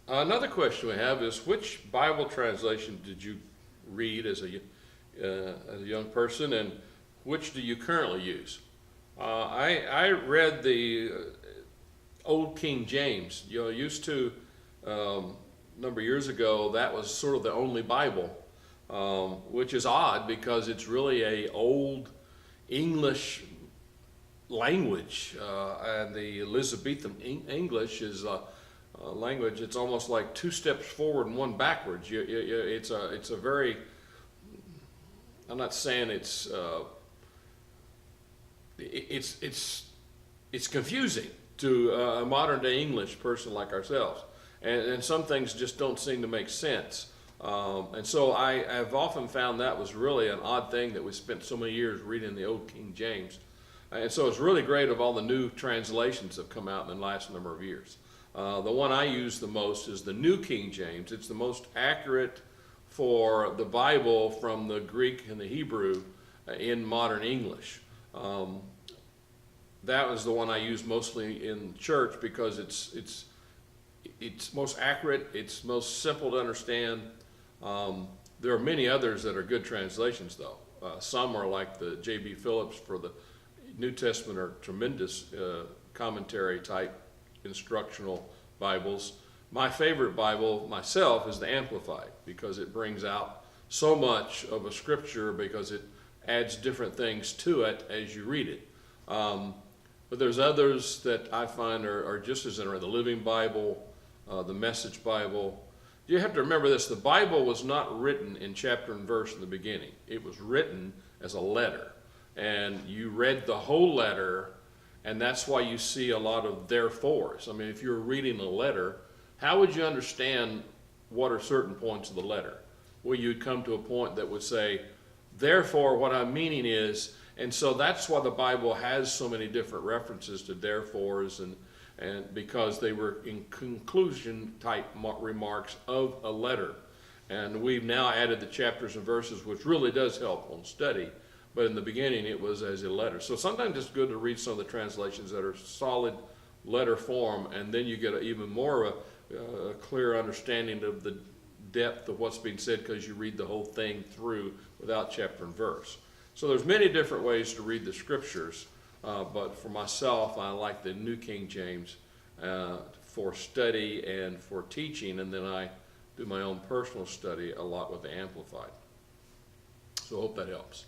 Another question we have is, which Bible translation did you read as a young person, and which do you currently use? I read the Old King James. Used to, a number of years ago, that was sort of the only Bible, which is odd because it's really a old English language, and the Elizabethan English is a language. It's almost like two steps forward and one backwards. It's a very. I'm not saying it's confusing to a modern day English person like ourselves, and some things just don't seem to make sense. And so I've often found that was really an odd thing that we spent so many years reading the Old King James. And so it's really great of all the new translations that have come out in the last number of years. The one I use the most is the New King James. It's the most accurate for the Bible from the Greek and the Hebrew in modern English. That was the one I use mostly in church because it's most accurate, it's most simple to understand. There are many others that are good translations though. Some are like the J.B. Phillips for the New Testament are tremendous commentary type instructional Bibles. My favorite Bible myself is the Amplified because it brings out so much of a scripture because it adds different things to it as you read it. But there's others that I find are just as interesting. The Living Bible, the Message Bible. You have to remember this, the Bible was not written in chapter and verse in the beginning. It was written as a letter. And you read the whole letter, and that's why you see a lot of therefores. I mean, if you're reading a letter, how would you understand what are certain points of the letter? Well, you'd come to a point that would say, therefore, what I'm meaning is, and so that's why the Bible has so many different references to therefores, and because they were in conclusion type remarks of a letter. And we've now added the chapters and verses, which really does help on study. But in the beginning, it was as a letter. So sometimes it's good to read some of the translations that are solid letter form, and then you get even more of a clear understanding of the depth of what's being said because you read the whole thing through without chapter and verse. So there's many different ways to read the scriptures, but for myself, I like the New King James for study and for teaching, and then I do my own personal study a lot with the Amplified. So I hope that helps.